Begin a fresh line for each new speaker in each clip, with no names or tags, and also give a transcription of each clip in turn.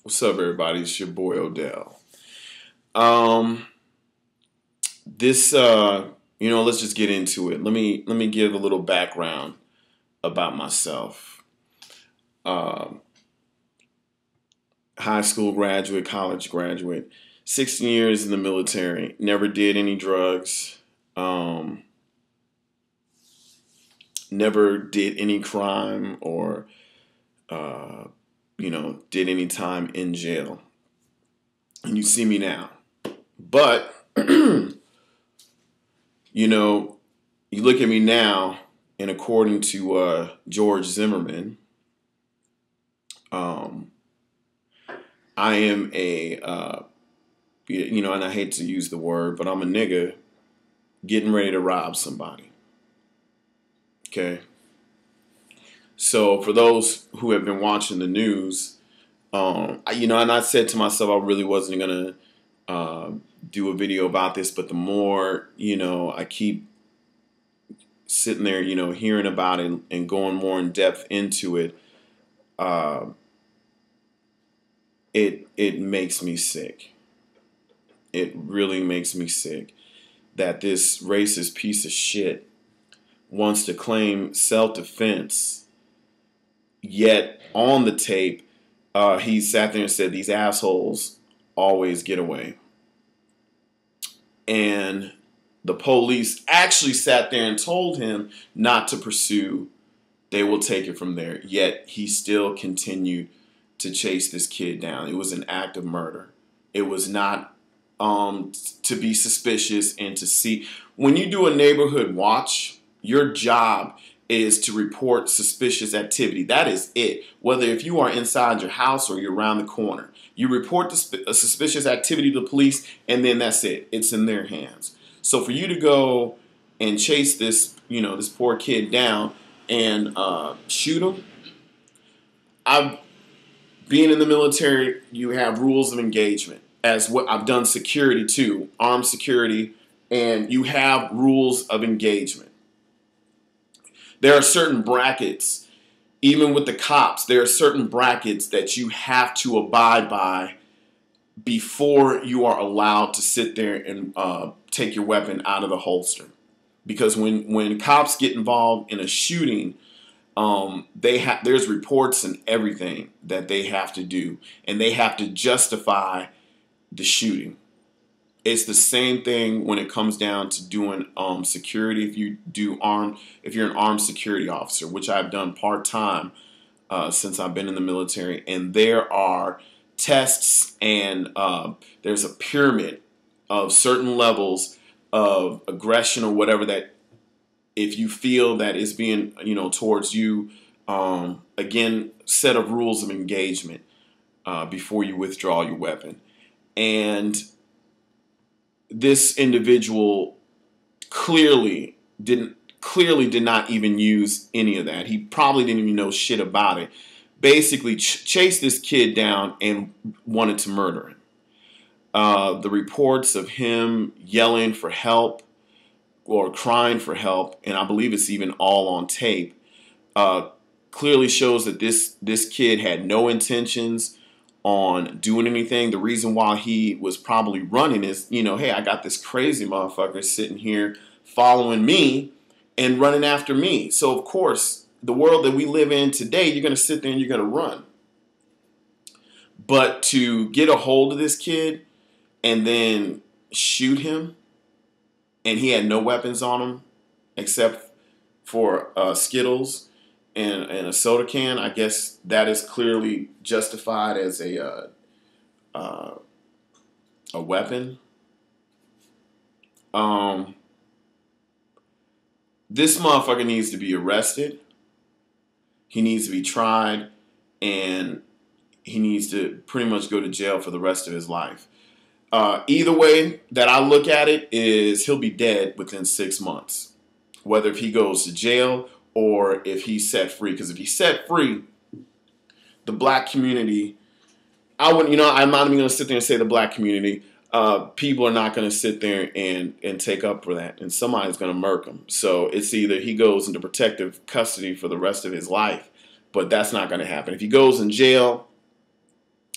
What's up, everybody? It's your boy Odell. Um, let's just get into it. Let me give a little background about myself. Um, High school graduate, college graduate, 16 years in the military. Never did any drugs. Um, Never did any crime or uh, did any time in jail. And you see me now, but you know, you look at me now, and according to George Zimmerman, um, I am and I hate to use the word, but I'm a nigga getting ready to rob somebody. Okay. So for those who have been watching the news, and I said to myself, I really wasn't gonna uh, do a video about this, but the more, I keep sitting there, hearing about it and going more in depth into it, uh, it makes me sick. It really makes me sick that this racist piece of shit wants to claim self-defense, yet on the tape, he sat there and said these assholes always get away. And the police actually sat there and told him not to pursue. They will take it from there. Yet he still continued to chase this kid down. It was an act of murder. It was not to be suspicious and to see. When you do a neighborhood watch, your job is to report suspicious activity. That is it. Whether if you are inside your house or you're around the corner, you report the suspicious activity to the police, and then that's it. It's in their hands. So for you to go and chase this, this poor kid down and shoot him, I've being in the military, you have rules of engagement. As what I've done security too, armed security, and you have rules of engagement. There are certain brackets, even with the cops, there are certain brackets that you have to abide by before you are allowed to sit there and take your weapon out of the holster. Because when cops get involved in a shooting, there's reports and everything that they have to do, and they have to justify the shooting. It's the same thing when it comes down to doing security. If you're an armed security officer, which I've done part-time since I've been in the military, and there are tests and there's a pyramid of certain levels of aggression or whatever that if you feel that is being, towards you, again, set of rules of engagement before you withdraw your weapon. And this individual clearly did not even use any of that. He probably didn't even know shit about it. Basically chased this kid down and wanted to murder him. The reports of him yelling for help or crying for help, and I believe it's even all on tape, clearly shows that this kid had no intentions on doing anything. The reason why he was probably running is, hey, I got this crazy motherfucker sitting here following me and running after me. So, of course, the world that we live in today, you're going to sit there and you're going to run. But to get a hold of this kid and then shoot him, and he had no weapons on him except for Skittles and a soda can, I guess that is clearly justified as a weapon. This motherfucker needs to be arrested. He needs to be tried, and he needs to pretty much go to jail for the rest of his life. Either way that I look at it is he'll be dead within 6 months, whether if he goes to jail or if he's set free. Because if he's set free, the black community, I'm not even going to sit there and say the black community. People are not going to sit there and take up for that, and somebody's going to murk him. So it's either he goes into protective custody for the rest of his life, but that's not going to happen. If he goes in jail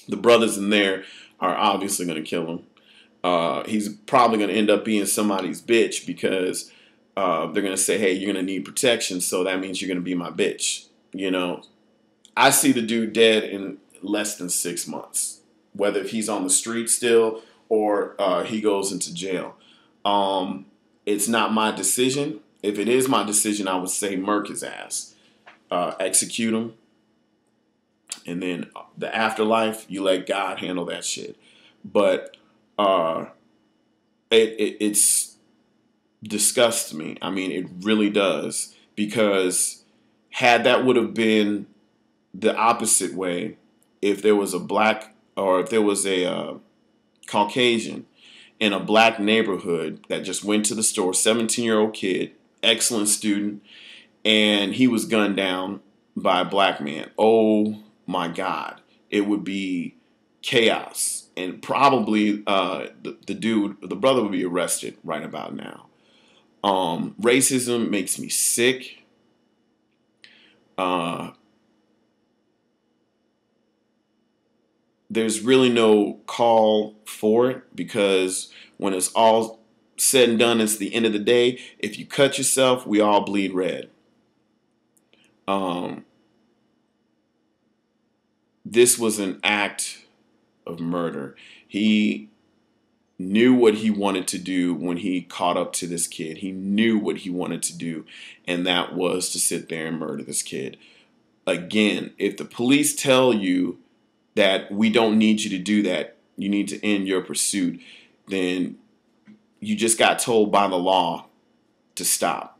The brothers in there are obviously going to kill him. He's probably going to end up being somebody's bitch because they're going to say, hey, you're going to need protection, so that means you're going to be my bitch. You know, I see the dude dead in less than 6 months, whether if he's on the street still or he goes into jail. It's not my decision. If it is my decision, I would say murk his ass, execute him, and then the afterlife, you let God handle that shit. But it's disgusts me. I mean, it really does, because had that would have been the opposite way, if there was a black or if there was a Caucasian in a black neighborhood that just went to the store, 17-year-old kid, excellent student, and he was gunned down by a black man. Oh my God, it would be chaos, and probably the brother would be arrested right about now. Racism makes me sick. There's really no call for it, because when it's all said and done, it's the end of the day. If you cut yourself, we all bleed red. This was an act of murder. He knew what he wanted to do when he caught up to this kid. He knew what he wanted to do, and that was to sit there and murder this kid. Again, if the police tell you that we don't need you to do that, you need to end your pursuit, then you just got told by the law to stop.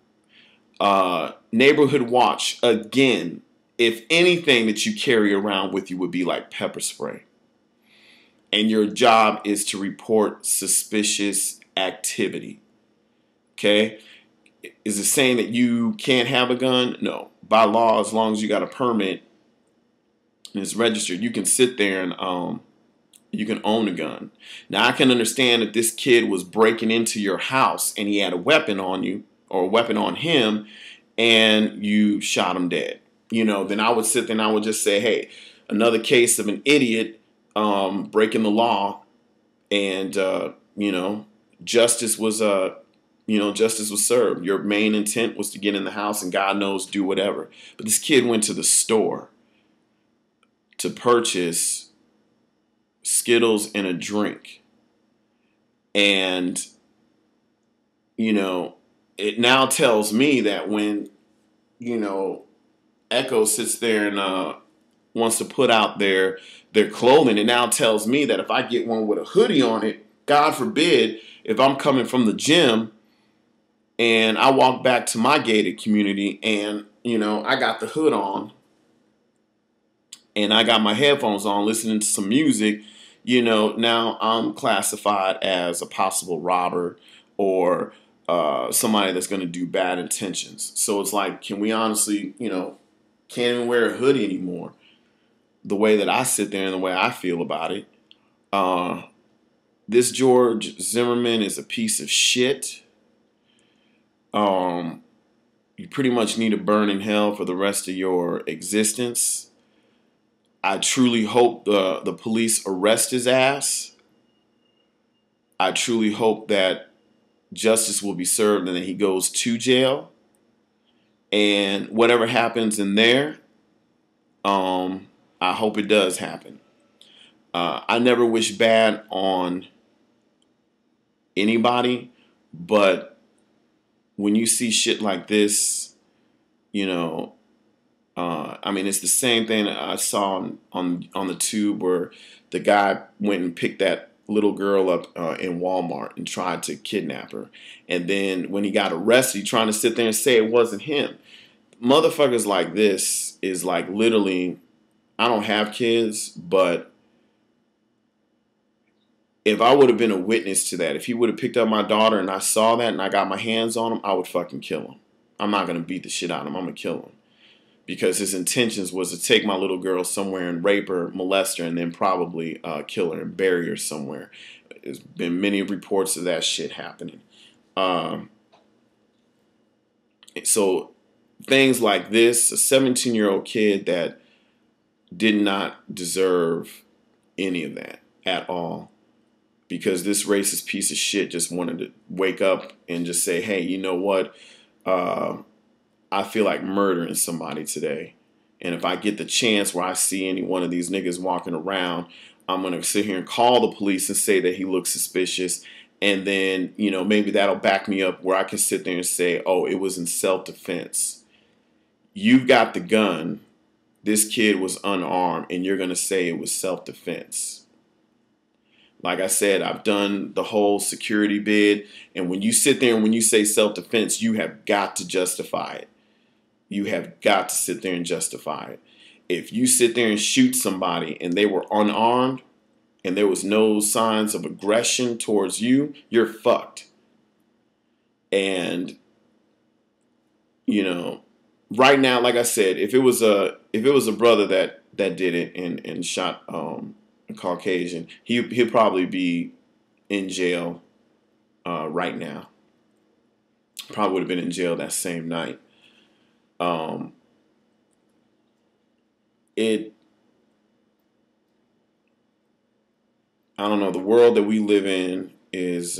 Neighborhood watch, again, if anything that you carry around with you would be like pepper spray, and your job is to report suspicious activity. Okay? Is it saying that you can't have a gun? No. By law, as long as you got a permit and it's registered, you can sit there and you can own a gun. Now, I can understand if this kid was breaking into your house and he had a weapon on you, or a weapon on him, and you shot him dead. You know, then I would sit there and I would just say, hey, another case of an idiot breaking the law, and you know, justice was justice was served. Your main intent was to get in the house and God knows do whatever. But this kid went to the store to purchase Skittles and a drink, and you know, it now tells me that when, you know, Echo sits there and wants to put out their clothing, it now tells me that if I get one with a hoodie on it, God forbid, if I'm coming from the gym and I walk back to my gated community and, you know, I got the hood on and I got my headphones on listening to some music, you know, now I'm classified as a possible robber or somebody that's going to do bad intentions. So it's like, can we honestly, you know, can't even wear a hoodie anymore, the way that I sit there and the way I feel about it. This George Zimmerman is a piece of shit. You pretty much need to burn in hell for the rest of your existence. I truly hope the police arrest his ass. I truly hope that justice will be served and that he goes to jail. And whatever happens in there, I hope it does happen. I never wish bad on anybody, but when you see shit like this, you know, I mean, it's the same thing that I saw on the tube where the guy went and picked that little girl up in Walmart and tried to kidnap her. And then when he got arrested, he trying to sit there and say it wasn't him. Motherfuckers like this is like literally, I don't have kids, but if I would have been a witness to that, if he would have picked up my daughter and I saw that and I got my hands on him, I would fucking kill him. I'm not going to beat the shit out of him. I'm going to kill him. Because his intentions was to take my little girl somewhere and rape her, molest her, and then probably kill her and bury her somewhere. There's been many reports of that shit happening. So things like this, a 17-year-old kid that did not deserve any of that at all. Because this racist piece of shit just wanted to wake up and just say, hey, you know what? I feel like murdering somebody today. And if I get the chance where I see any one of these niggas walking around, I'm going to sit here and call the police and say that he looks suspicious. And then, you know, maybe that'll back me up where I can sit there and say, oh, it was in self-defense. You've got the gun. This kid was unarmed, and you're going to say it was self-defense. Like I said, I've done the whole security bid. And when you sit there and when you say self-defense, you have got to justify it. You have got to sit there and justify it. If you sit there and shoot somebody and they were unarmed and there was no signs of aggression towards you, you're fucked. And, you know, right now, like I said, if it was a brother that did it and shot a Caucasian, he'll probably be in jail right now. Probably would have been in jail that same night. I don't know, the world that we live in is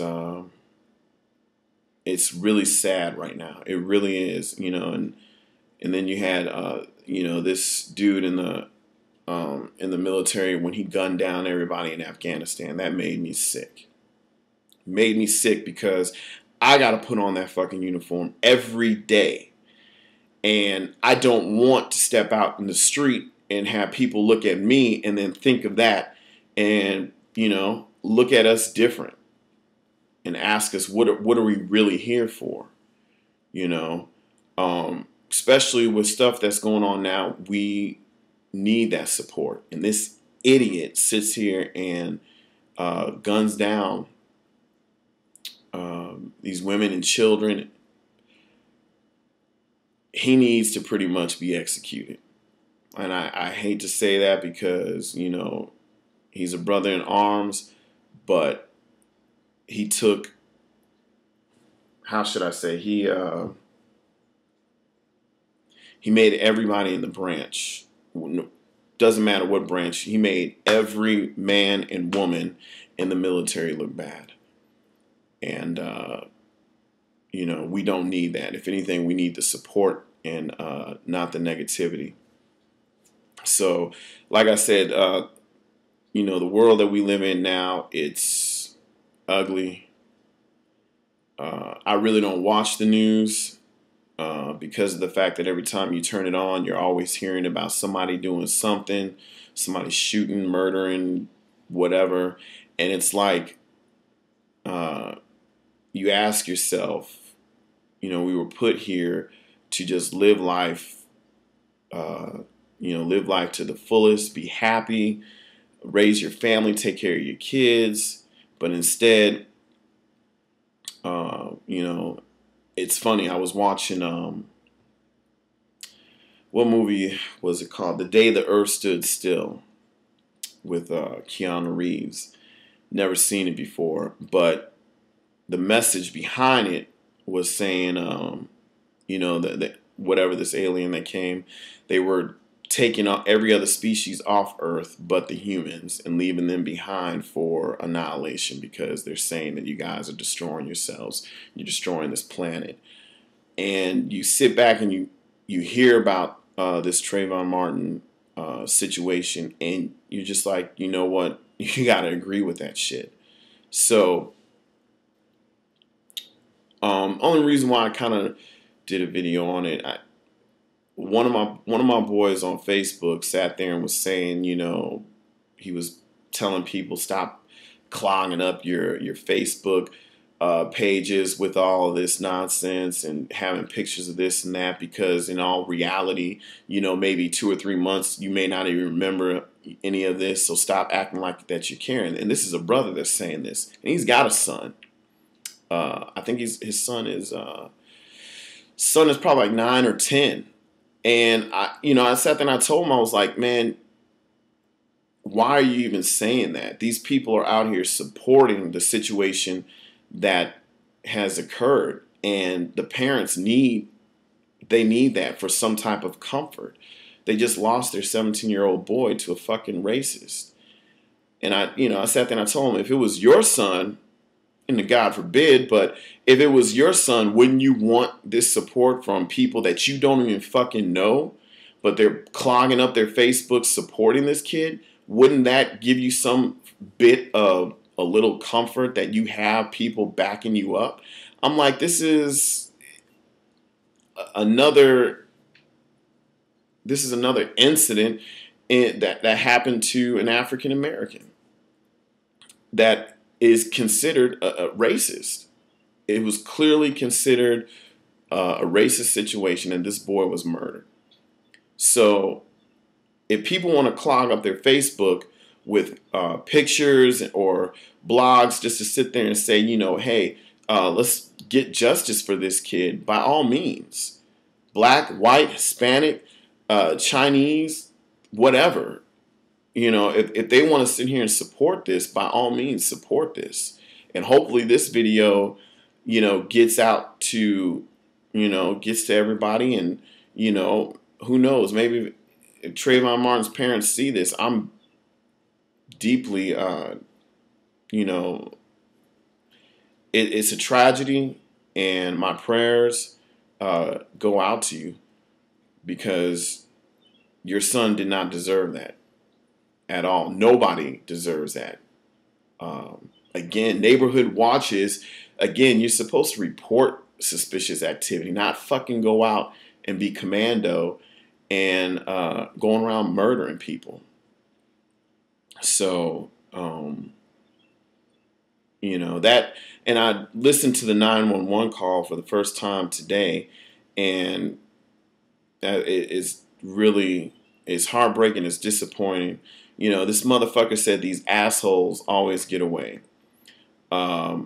it's really sad right now. It really is, you know, and then you had you know, this dude in the military when he gunned down everybody in Afghanistan. That made me sick. Made me sick because I got to put on that fucking uniform every day. And I don't want to step out in the street and have people look at me and then think of that and, you know, look at us different and ask us what are we really here for? You know, especially with stuff that's going on now, we need that support. And this idiot sits here and guns down these women and children. He needs to pretty much be executed. And I hate to say that because, you know, he's a brother in arms, but he took, how should I say, he made everybody in the branch, doesn't matter what branch, he made every man and woman in the military look bad. And, you know, we don't need that. If anything, we need the support and not the negativity. So, like I said, you know, the world that we live in now, it's ugly. I really don't watch the news because of the fact that every time you turn it on, you're always hearing about somebody doing something, somebody shooting, murdering, whatever. And it's like you ask yourself, you know, we were put here to just live life, you know, live life to the fullest, be happy, raise your family, take care of your kids. But instead, you know, it's funny. I was watching, what movie was it called? The Day the Earth Stood Still with Keanu Reeves. Never seen it before, but the message behind it was saying, you know, that whatever this alien that came, they were taking every other species off Earth but the humans and leaving them behind for annihilation because they're saying that you guys are destroying yourselves. You're destroying this planet. And you sit back and you hear about this Trayvon Martin situation and you're just like, you know what? You got to agree with that shit. So, only reason why I kind of did a video on it, one of my boys on Facebook sat there and was saying, you know, he was telling people stop clogging up your Facebook pages with all this nonsense and having pictures of this and that because in all reality, you know, maybe 2 or 3 months you may not even remember any of this. So stop acting like that you're caring. And this is a brother that's saying this, and he's got a son. I think his son is probably like 9 or 10. And I sat there and I told him, I was like, man, why are you even saying that? These people are out here supporting the situation that has occurred, and the parents need that for some type of comfort. They just lost their 17-year-old boy to a fucking racist. And I sat there and I told him, if it was your son, and God forbid, but if it was your son, wouldn't you want this support from people that you don't even fucking know, but they're clogging up their Facebook supporting this kid? Wouldn't that give you some bit of a little comfort that you have people backing you up? I'm like, this is another incident that happened to an African American that is considered a racist. It was clearly considered a racist situation, and this boy was murdered. So if people want to clog up their Facebook with pictures or blogs just to sit there and say, hey, let's get justice for this kid, by all means. Black, white, Hispanic, Chinese, whatever. If they want to sit here and support this, by all means, support this. And hopefully this video, gets out to, gets to everybody. And, who knows, maybe if Trayvon Martin's parents see this, I'm deeply, it's a tragedy, and my prayers go out to you, because your son did not deserve that at all. Nobody deserves that. Again, neighborhood watches. Again, you're supposed to report suspicious activity, not fucking go out and be commando and going around murdering people. So, that, and I listened to the 911 call for the first time today, and it's heartbreaking, it's disappointing. This motherfucker said these assholes always get away. I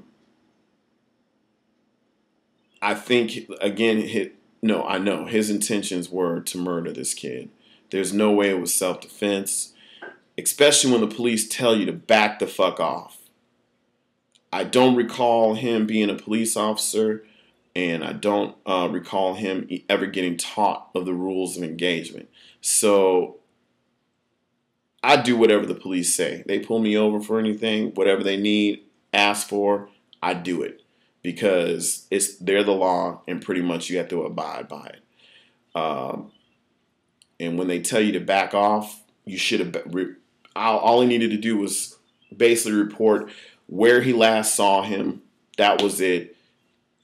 think, again, I know his intentions were to murder this kid. There's no way it was self-defense, especially when the police tell you to back the fuck off. I don't recall him being a police officer, and I don't recall him ever getting taught of the rules of engagement. So I do whatever the police say. They pull me over for anything, whatever they need, ask for, I do it, because they're the law, and pretty much you have to abide by it. And when they tell you to back off, you should have. All he needed to do was basically report where he last saw him. That was it.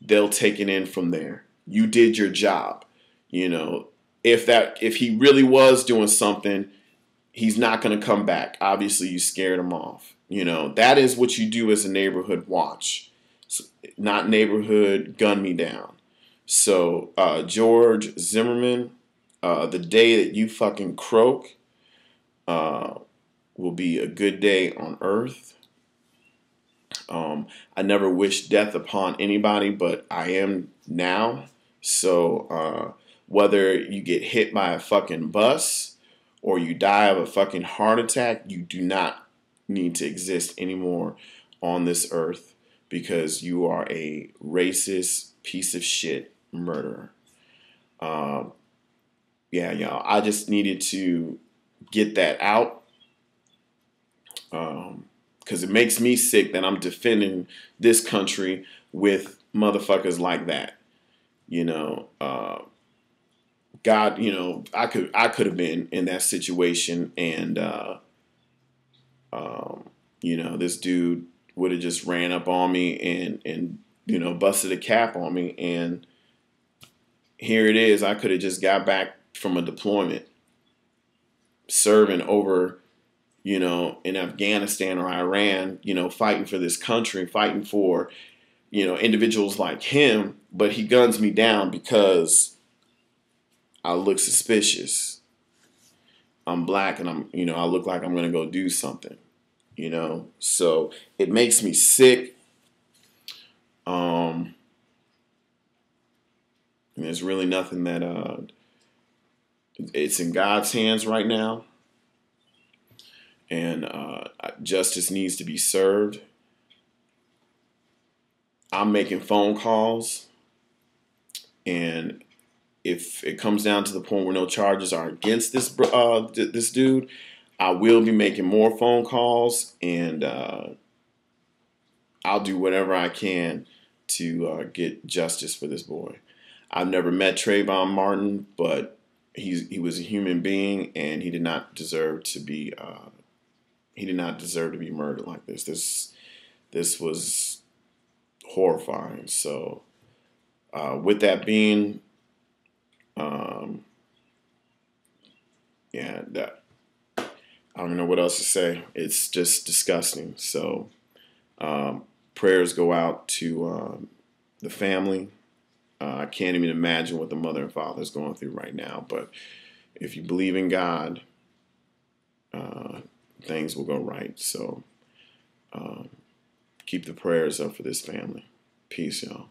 They'll take it in from there. You did your job. If he really was doing something, he's not going to come back. Obviously, you scared him off. That is what you do as a neighborhood watch, not neighborhood gun me down. So, George Zimmerman, the day that you fucking croak will be a good day on earth. I never wish death upon anybody, but I am now. So, whether you get hit by a fucking bus or you die of a fucking heart attack, you do not need to exist anymore on this earth, because you are a racist piece of shit murderer. Yeah, y'all, I just needed to get that out, because it makes me sick that I'm defending this country with motherfuckers like that. God, I could have been in that situation, and this dude would have just ran up on me and busted a cap on me, and here it is. I could have just got back from a deployment, serving over, in Afghanistan or Iran, fighting for this country, fighting for, individuals like him, but he guns me down because I look suspicious. I'm black, and I look like I'm going to go do something, so it makes me sick. And there's really nothing that, it's in God's hands right now. And justice needs to be served. I'm making phone calls, and if it comes down to the point where no charges are against this dude, I will be making more phone calls, and I'll do whatever I can to get justice for this boy. I've never met Trayvon Martin, but he was a human being, and he did not deserve to be murdered like this. This was horrifying. So, with that being, um, yeah, I don't know what else to say. It's just disgusting. So, prayers go out to the family. I can't even imagine what the mother and father is going through right now. But if you believe in God, uh, things will go right. So, keep the prayers up for this family. Peace, y'all.